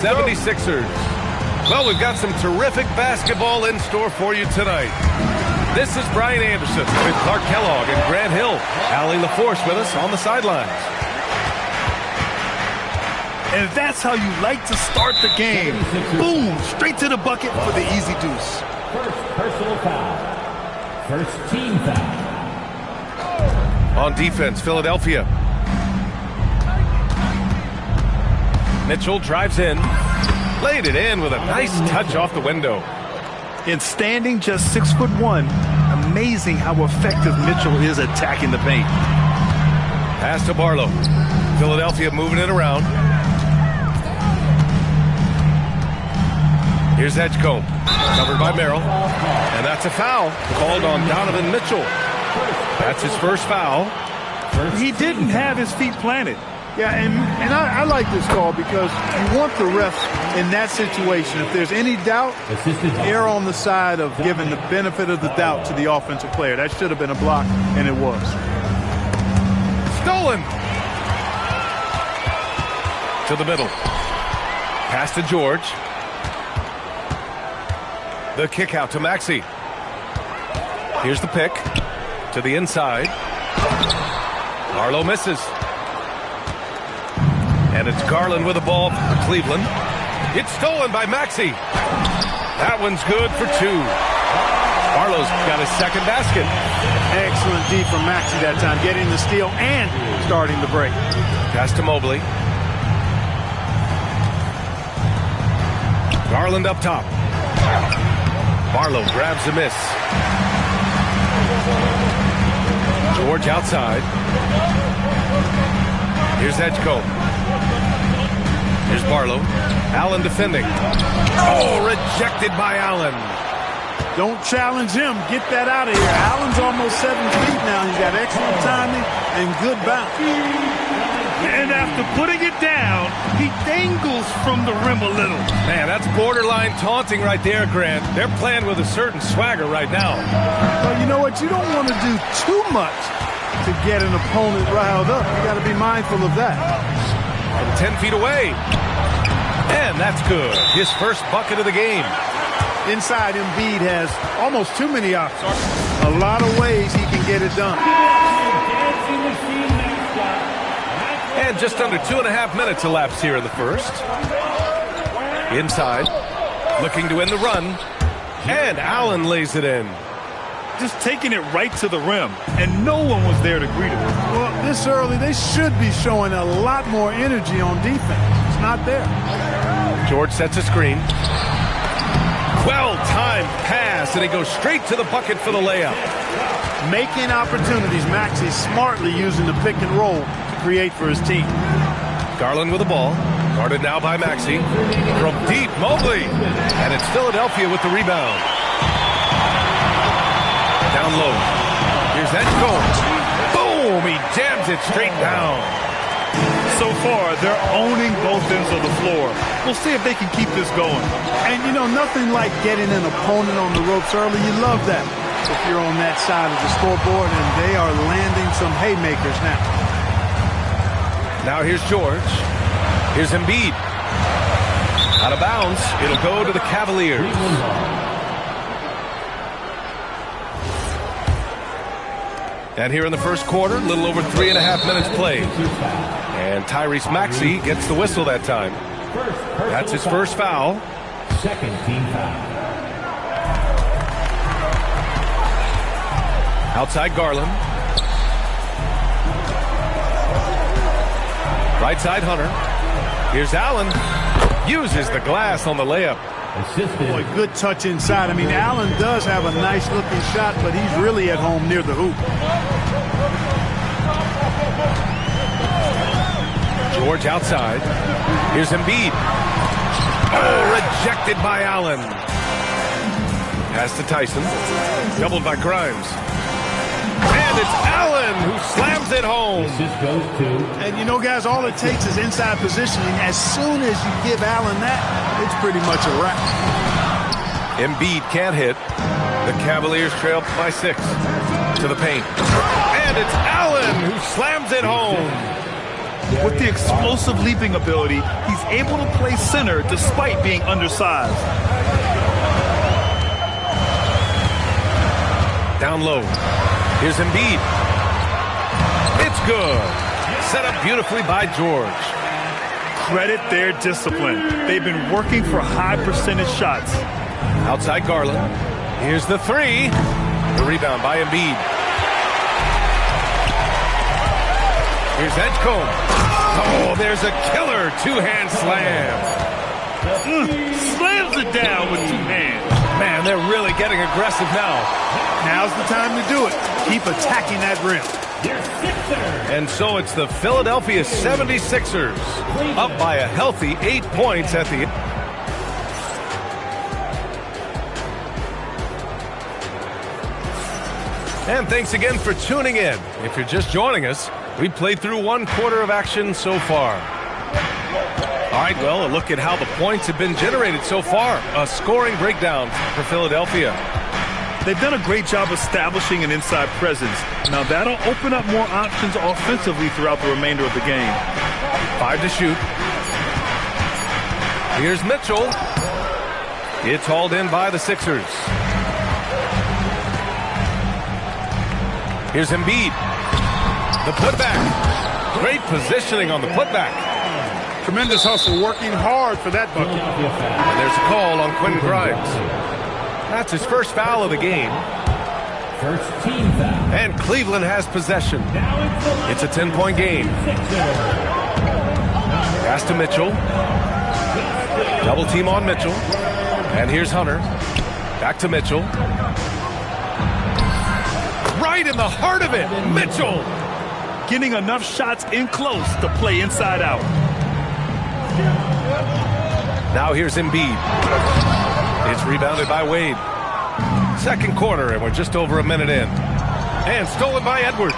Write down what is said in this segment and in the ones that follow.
76ers. Well, we've got some terrific basketball in store for you tonight. This is Brian Anderson with Clark Kellogg and Grant Hill. Allie LaForce with us on the sidelines. And that's how you like to start the game. Boom, straight to the bucket for the easy deuce. First personal foul. First team foul. On defense, Philadelphia. Mitchell drives in. Laid it in with a nice touch off the window. And standing just 6'1", amazing how effective Mitchell is attacking the paint. Pass to Barlow. Philadelphia moving it around. Here's Edgecombe, covered by Merrill. And that's a foul called on Donovan Mitchell. That's his first foul. He didn't have his feet planted. Yeah, and I like this call because you want the refs in that situation. If there's any doubt, err on the side of giving the benefit of the doubt to the offensive player. That should have been a block, and it was. Stolen. To the middle. Pass to George. The kick out to Maxey. Here's the pick. To the inside. Barlow misses. And it's Garland with the ball for Cleveland. It's stolen by Maxey. That one's good for two. Barlow's got his second basket. Excellent D from Maxey that time, getting the steal and starting the break. Pass to Mobley. Garland up top. Barlow grabs the miss. George outside. Here's Edgecombe. Here's Barlow. Allen defending. Oh, rejected by Allen. Don't challenge him. Get that out of here. Allen's almost 7 feet now. He's got excellent timing and good bounce. And after putting it down, he dangles from the rim a little. Man, that's borderline taunting right there, Grant. They're playing with a certain swagger right now. Well, you know what? You don't want to do too much to get an opponent riled up. You got to be mindful of that. From 10 feet away. And that's good. His first bucket of the game. Inside, Embiid has almost too many options. A lot of ways he can get it done. And just under 2.5 minutes elapsed here in the first. Inside. Looking to end the run. And Allen lays it in. Just taking it right to the rim, and no one was there to greet him. Well, this early, they should be showing a lot more energy on defense. It's not there. George sets a screen. Well-timed pass, and he goes straight to the bucket for the layup. Making opportunities. Maxey smartly using the pick and roll to create for his team. Garland with the ball. Guarded now by Maxey. From deep, Mobley. And it's Philadelphia with the rebound. Down low. Here's Edgecombe. Boom! He jams it straight down. So far, they're owning both ends of the floor. We'll see if they can keep this going. And, you know, nothing like getting an opponent on the ropes early. You love that if you're on that side of the scoreboard, and they are landing some haymakers now. Now here's George. Here's Embiid. Out of bounds. It'll go to the Cavaliers. And here in the first quarter, a little over 3.5 minutes played. And Tyrese Maxey gets the whistle that time. That's his first foul. Second team foul. Outside Garland. Right side Hunter. Here's Allen. Uses the glass on the layup. Boy, good touch inside. I mean, Allen does have a nice-looking shot, but he's really at home near the hoop. George outside. Here's Embiid. Oh, rejected by Allen. Pass to Tyson. Doubled by Grimes. And it's Allen who slams it home. And, you know, guys, all it takes is inside positioning. As soon as you give Allen that, it's pretty much a wrap. Embiid can't hit. The Cavaliers trail by 6 to the paint. And it's Allen who slams it home. With the explosive leaping ability, he's able to play center despite being undersized. Down low. Here's Embiid. It's good. Set up beautifully by George. Credit their discipline. They've been working for high percentage shots. Outside Garland. Here's the three. The rebound by Embiid. Here's Edgecombe. Oh, there's a killer two-hand slam. Slams it down with two hands. Man, they're really getting aggressive now. Now's the time to do it. Keep attacking that rim. And so it's the Philadelphia 76ers up by a healthy 8 points at the end. And thanks again for tuning in. If you're just joining us, we've played through 1/4 of action so far. All right, well, a look at how the points have been generated so far. A scoring breakdown for Philadelphia. They've done a great job establishing an inside presence. Now that'll open up more options offensively throughout the remainder of the game. 5 to shoot. Here's Mitchell. It's hauled in by the Sixers. Here's Embiid. The putback. Great positioning on the putback. Tremendous hustle, working hard for that bucket. And there's a call on Quentin Grimes. That's his first foul of the game. First team foul. And Cleveland has possession. It's a 10-point game. Pass to Mitchell. Double team on Mitchell. And here's Hunter. Back to Mitchell. Right in the heart of it, Mitchell. Getting enough shots in close to play inside out. Now here's Embiid. It's rebounded by Wade. Second quarter, and we're just over a minute in. And stolen by Edwards.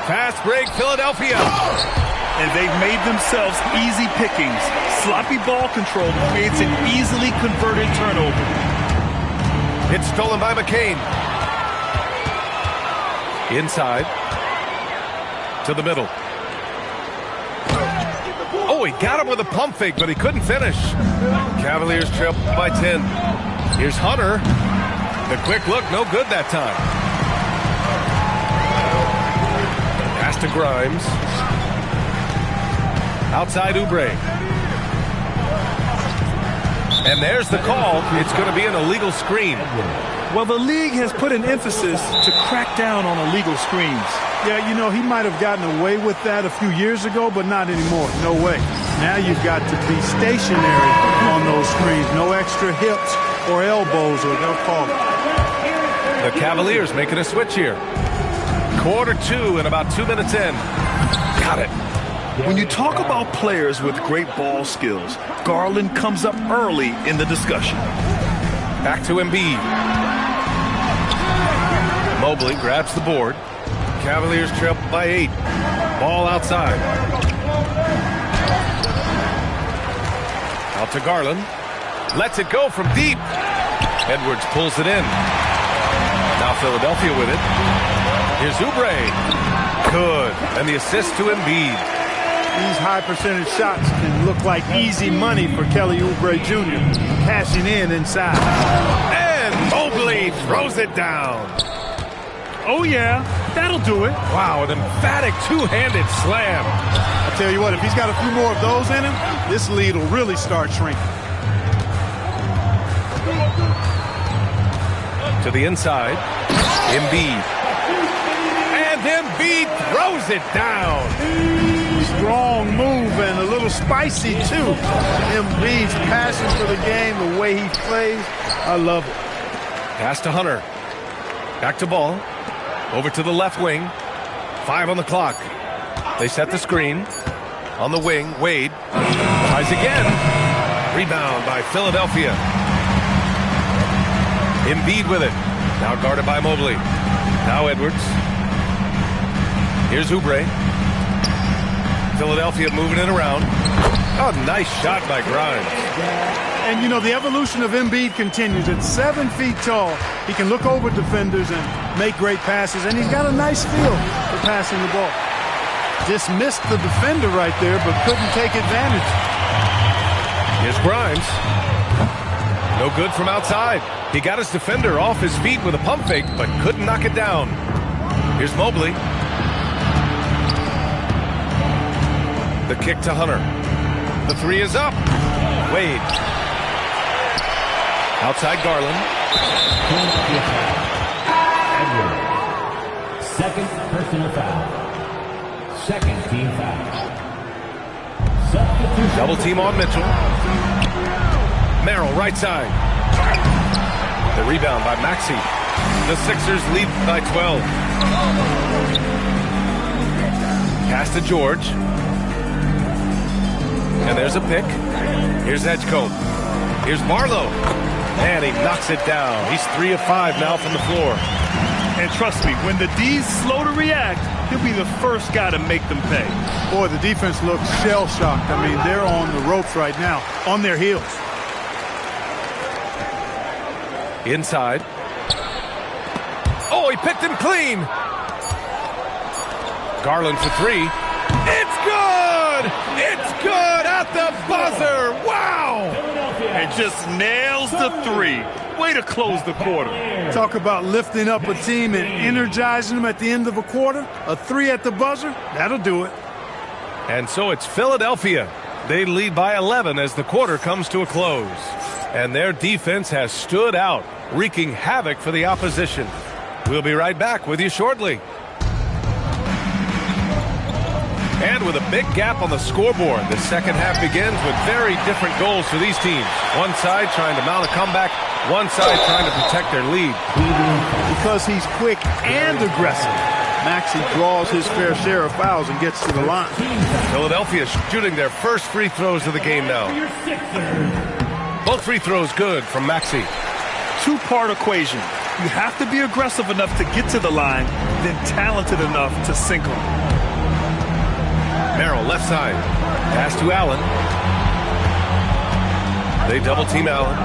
Fast break, Philadelphia. And they've made themselves easy pickings. Sloppy ball control creates an easily converted turnover. It's stolen by McCain. Inside. To the middle. Oh, he got him with a pump fake, but he couldn't finish. Cavaliers trail by 10. Here's Hunter. The quick look, no good that time. Pass to Grimes. Outside Oubre. And there's the call. It's going to be an illegal screen. Well, the league has put an emphasis to crack down on illegal screens. Yeah, you know, he might have gotten away with that a few years ago, but not anymore. No way. Now you've got to be stationary on those screens. No extra hips or elbows, or they'll call it. The Cavaliers making a switch here. Quarter 2 and about 2 minutes in. Got it. When you talk about players with great ball skills, Garland comes up early in the discussion. Back to Embiid. Mobley grabs the board. Cavaliers trail by 8. Ball outside. Out to Garland. Lets it go from deep. Edwards pulls it in. Now Philadelphia with it. Here's Oubre. Good. And the assist to Embiid. These high percentage shots can look like easy money for Kelly Oubre Jr. Cashing in inside. And Mobley throws it down. Oh, yeah, that'll do it. Wow, an emphatic two-handed slam. I'll tell you what, if he's got a few more of those in him, this lead will really start shrinking. To the inside, Embiid. And Embiid throws it down. Strong move and a little spicy, too. Embiid's passion for the game, the way he plays, I love it. Pass to Hunter. Back to Ball. Over to the left wing. 5 on the clock. They set the screen. On the wing, Wade. Tries again. Rebound by Philadelphia. Embiid with it. Now guarded by Mobley. Now Edwards. Here's Oubre. Philadelphia moving it around. Oh, nice shot by Grimes. And, you know, the evolution of Embiid continues. At 7 feet tall, he can look over defenders and make great passes, and he's got a nice feel for passing the ball. Dismissed the defender right there, but couldn't take advantage. Here's Grimes. No good from outside. He got his defender off his feet with a pump fake, but couldn't knock it down. Here's Mobley. The kick to Hunter. The three is up. Wade. Outside Garland. Second personal foul. Second team foul. Double team on Mitchell. Merrill, right side. The rebound by Maxey. The Sixers lead by 12. Pass to George. And there's a pick. Here's Edgecombe. Here's Barlow. And he knocks it down. He's 3 of 5 now from the floor. And trust me, when the D's slow to react, he'll be the first guy to make them pay. Boy, the defense looks shell-shocked. I mean, they're on the ropes right now, on their heels. Inside. Oh, he picked him clean. Garland for 3. It's good! It's good at the buzzer! Wow! And just nails the 3. Way to close the quarter. Talk about lifting up a team and energizing them at the end of a quarter. A 3 at the buzzer, that'll do it. And so it's Philadelphia. They lead by 11 as the quarter comes to a close. And their defense has stood out, wreaking havoc for the opposition. We'll be right back with you shortly. And with a big gap on the scoreboard, the second half begins with very different goals for these teams. One side trying to mount a comeback, one side trying to protect their lead. Because he's quick and aggressive, Maxey draws his fair share of fouls and gets to the line. Philadelphia shooting their first free throws of the game now. Both free throws good from Maxey. Two-part equation. You have to be aggressive enough to get to the line, then talented enough to sink them. Merrill, left side. Pass to Allen. They double-team Allen.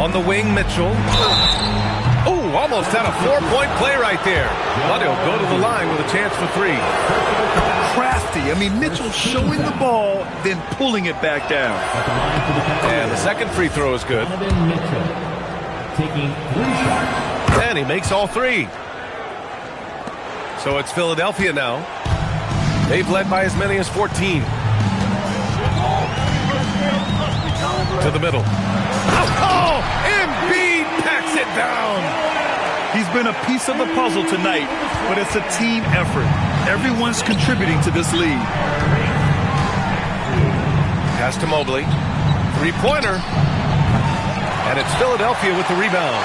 On the wing, Mitchell. Oh, almost had a 4-point play right there. But he'll go to the line with a chance for 3. Crafty. I mean, Mitchell showing the ball, then pulling it back down. And the second free throw is good. Taking 3 shots. And he makes all 3. So it's Philadelphia now. They've led by as many as 14. To the middle. Oh, Embiid packs it down. He's been a piece of the puzzle tonight, but it's a team effort. Everyone's contributing to this lead. Pass to Mobley. 3-pointer. And it's Philadelphia with the rebound.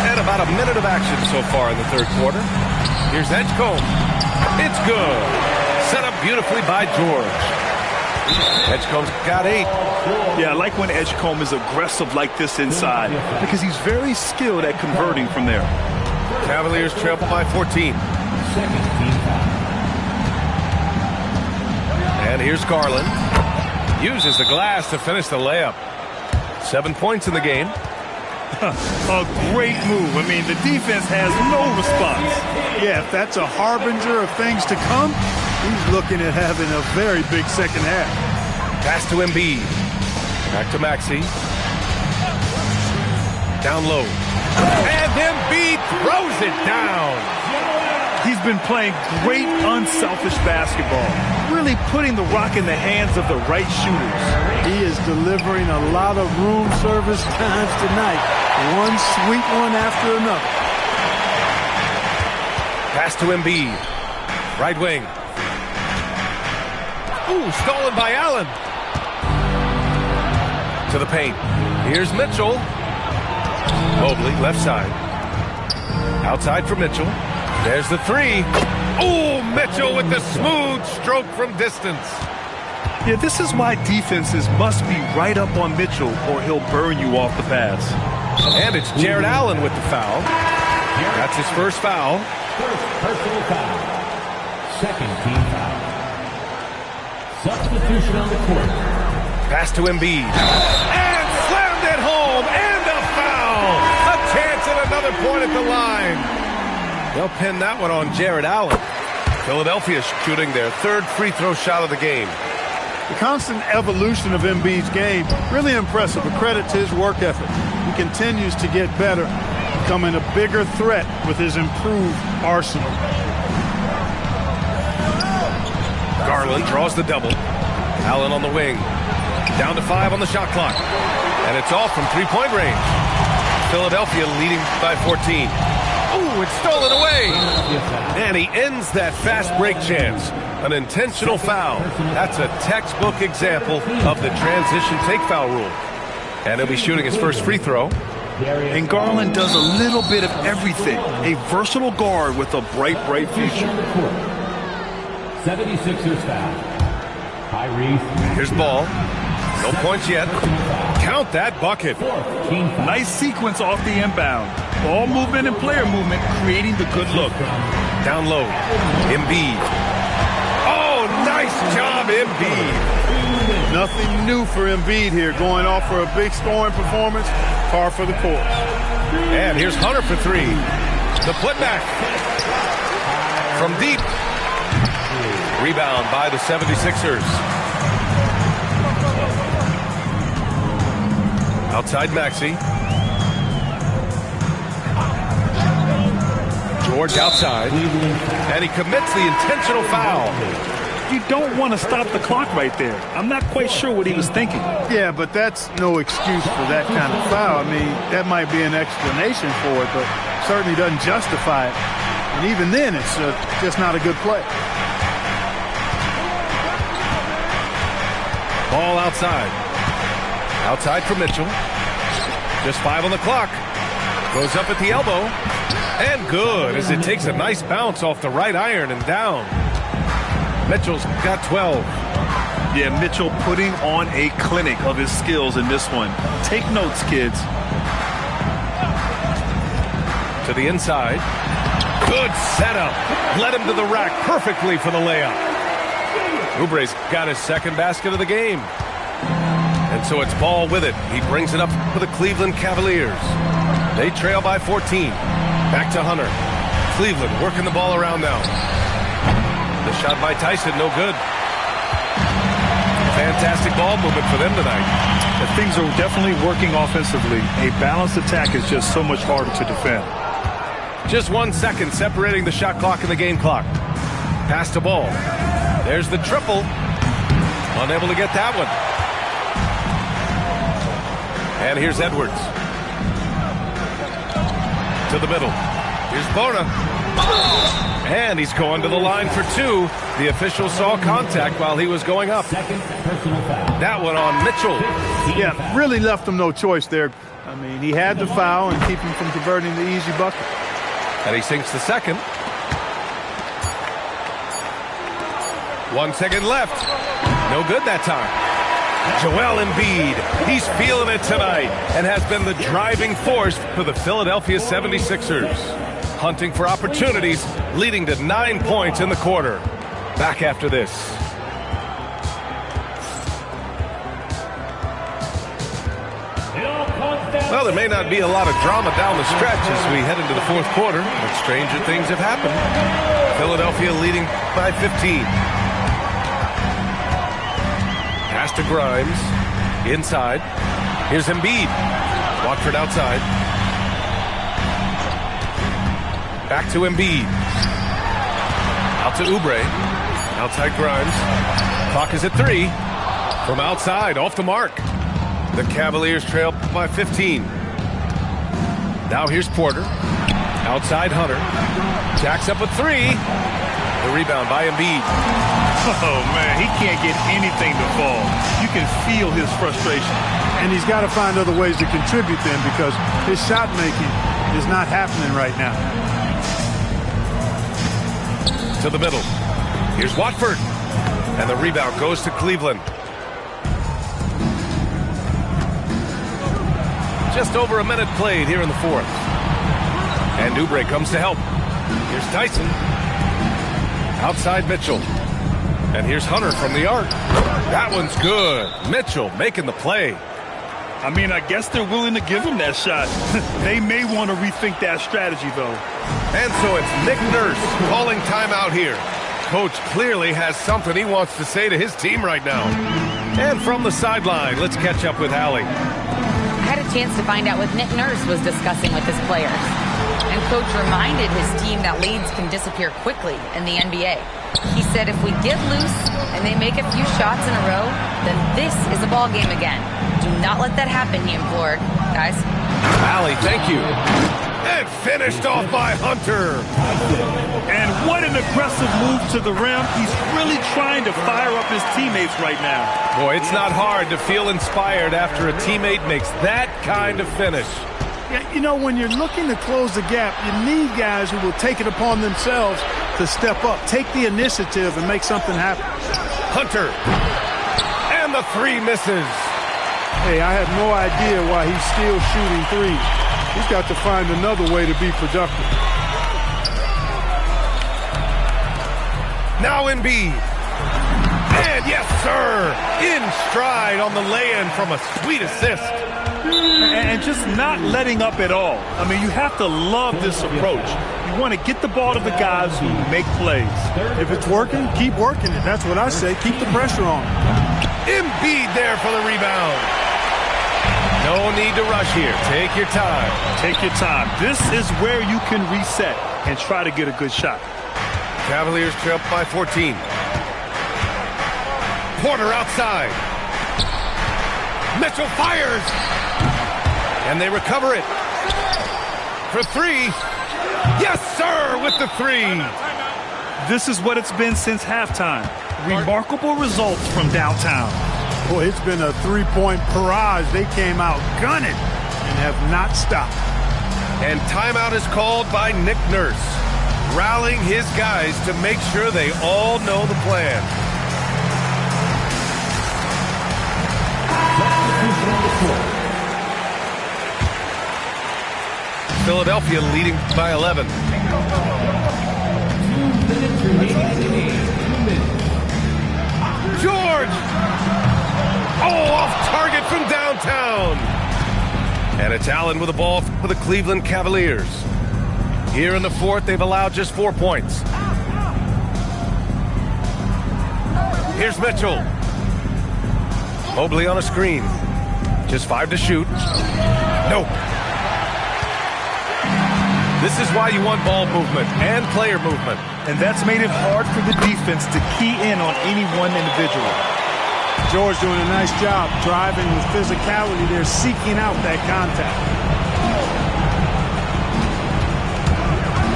And about a minute of action so far in the third quarter. Here's Edgecombe. It's good. Set up beautifully by George. Edgecombe's got 8. Yeah, I like when Edgecombe is aggressive like this inside because he's very skilled at converting from there. Cavaliers trail by 14. And here's Garland. Uses the glass to finish the layup. 7 points in the game. A great move. I mean, the defense has no response. Yeah, if that's a harbinger of things to come, he's looking at having a very big second half. Pass to Embiid. Back to Maxey. Down low. And Embiid throws it down. He's been playing great, unselfish basketball. Really putting the rock in the hands of the right shooters. He is delivering a lot of room service times tonight. One sweet one after another. Pass to Embiid. Right wing. Ooh, stolen by Allen. To the paint. Here's Mitchell. Mobley, left side. Outside for Mitchell. There's the 3. Oh, Mitchell with the smooth stroke from distance. Yeah, this is why defenses must be right up on Mitchell or he'll burn you off the pass. And it's Jared Allen with the foul. That's his first foul. First personal foul. Second team foul. Substitution on the court. Pass to Embiid. And slammed it home. And a foul. A chance at another point at the line. They'll pin that one on Jared Allen. Philadelphia shooting their third free throw shot of the game. The constant evolution of Embiid's game, really impressive. A credit to his work ethic. He continues to get better, becoming a bigger threat with his improved arsenal. Garland draws the double. Allen on the wing. Down to 5 on the shot clock. And it's off from three-point range. Philadelphia leading by 14. Ooh, it's stolen away. And he ends that fast break chance. An intentional foul. That's a textbook example of the transition take foul rule. And he'll be shooting his first free throw. And Garland does a little bit of everything. A versatile guard with a bright future. 76ers foul. Here's Ball. No points yet. Count that bucket. Nice sequence off the inbound. Ball movement and player movement creating the good look. Down low. Embiid. Oh, nice job, Embiid. Nothing new for Embiid here. Going off for a big scoring performance. Par for the course. And here's Hunter for 3. The putback. From deep. Rebound by the 76ers. Outside Maxey. George outside. And he commits the intentional foul. You don't want to stop the clock right there. I'm not quite sure what he was thinking. Yeah, but that's no excuse for that kind of foul. I mean, that might be an explanation for it, but certainly doesn't justify it. And even then, it's just not a good play. Ball outside. Outside for Mitchell. Just 5 on the clock. Goes up at the elbow. And good, as it takes a nice bounce off the right iron and down. Mitchell's got 12. Yeah, Mitchell putting on a clinic of his skills in this one. Take notes, kids. To the inside. Good setup. Led him to the rack perfectly for the layup. Oubre's got his second basket of the game. And so it's Ball with it. He brings it up for the Cleveland Cavaliers. They trail by 14. Back to Hunter. Cleveland working the ball around now. The shot by Tyson, no good. Fantastic ball movement for them tonight. Things are definitely working offensively. A balanced attack is just so much harder to defend. Just 1 second separating the shot clock and the game clock. Pass to Ball. There's the triple. Unable to get that one. And here's Edwards. To the middle. Here's Bona. And he's going to the line for 2. The official saw contact while he was going up. That one on Mitchell. Yeah, really left him no choice there. I mean, he had the foul and keep him from converting the easy bucket. And he sinks the second. 1 second left. No good that time. Joel Embiid, he's feeling it tonight and has been the driving force for the Philadelphia 76ers. Hunting for opportunities, leading to 9 points in the quarter. Back after this. Well, there may not be a lot of drama down the stretch as we head into the fourth quarter, but stranger things have happened. Philadelphia leading by 15. Pass to Grimes. Inside. Here's Embiid. Watford outside. Back to Embiid. Out to Oubre. Outside Grimes. Clock is at 3. From outside, off the mark. The Cavaliers trail by 15. Now here's Porter. Outside Hunter. Jacks up a 3. The rebound by Embiid. Oh, man, he can't get anything to fall. You can feel his frustration. And he's got to find other ways to contribute then because his shot making is not happening right now. To the middle. Here's Watford. And the rebound goes to Cleveland. Just over a minute played here in the fourth. And Oubre comes to help. Here's Tyson. Outside Mitchell. And here's Hunter from the arc. That one's good. Mitchell making the play. I mean, I guess they're willing to give him that shot. They may want to rethink that strategy, though. And so it's Nick Nurse calling timeout here. coach clearly has something he wants to say to his team right now. And from the sideline, let's catch up with Allie. I had a chance to find out what Nick Nurse was discussing with his players. And coach reminded his team that leads can disappear quickly in the NBA. He said if we get loose and they make a few shots in a row, then this is a ball game again. Do not let that happen, he implored. Guys. Allie, thank you. And finished off by Hunter. And what an aggressive move to the rim. He's really trying to fire up his teammates right now. Boy, it's not hard to feel inspired after a teammate makes that kind of finish. Yeah, you know, when you're looking to close the gap, you need guys who will take it upon themselves to step up, take the initiative, and make something happen. Hunter. And the three misses. Hey, I have no idea why he's still shooting threes. He's got to find another way to be productive. Now Embiid. And yes, sir, in stride on the lay-in from a sweet assist. And just not letting up at all. I mean, you have to love this approach. You want to get the ball to the guys who make plays. If it's working, keep working it. That's what I say. Keep the pressure on. Embiid there for the rebound. No need to rush here. Take your time. Take your time. This is where you can reset and try to get a good shot. Cavaliers trail by 14. Porter outside. Mitchell fires. And they recover it. For three. Yes, sir, with the three. This is what it's been since halftime. Remarkable results from downtown. Boy, it's been a three-point barrage. They came out gunning and have not stopped. And timeout is called by Nick Nurse, rallying his guys to make sure they all know the plan. Philadelphia leading by 11. George! Oh, off target from downtown. And it's Allen with the ball for the Cleveland Cavaliers. Here in the fourth, they've allowed just 4 points. Here's Mitchell. Mobley on a screen. Just 5 to shoot. Nope. This is why you want ball movement and player movement. And that's made it hard for the defense to key in on any one individual. George doing a nice job driving with physicality. They're seeking out that contact.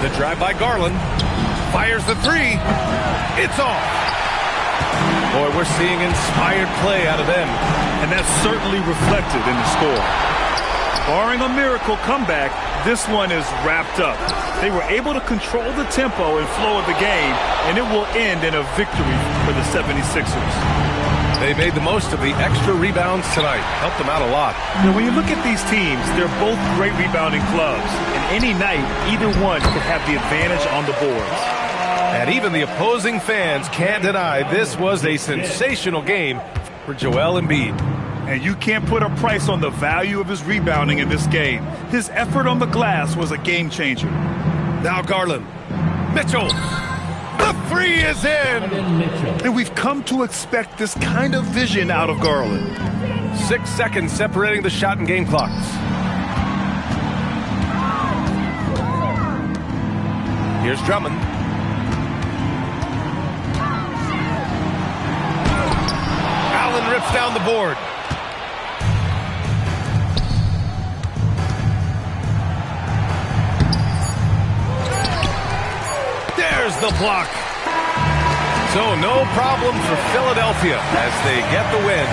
The drive by Garland. Fires the three. It's off. Boy, we're seeing inspired play out of them. And that's certainly reflected in the score. Barring a miracle comeback, this one is wrapped up. They were able to control the tempo and flow of the game, and it will end in a victory for the 76ers. They made the most of the extra rebounds tonight. Helped them out a lot. Now, when you look at these teams, they're both great rebounding clubs. And any night, either one could have the advantage on the boards. And even the opposing fans can't deny this was a sensational game for Joel Embiid. And you can't put a price on the value of his rebounding in this game. His effort on the glass was a game changer. Now Garland. Mitchell. The three is in. And we've come to expect this kind of vision out of Garland. 6 seconds separating the shot and game clocks. Here's Drummond. Allen rips down the board. There's the block. So no problem for Philadelphia as they get the win.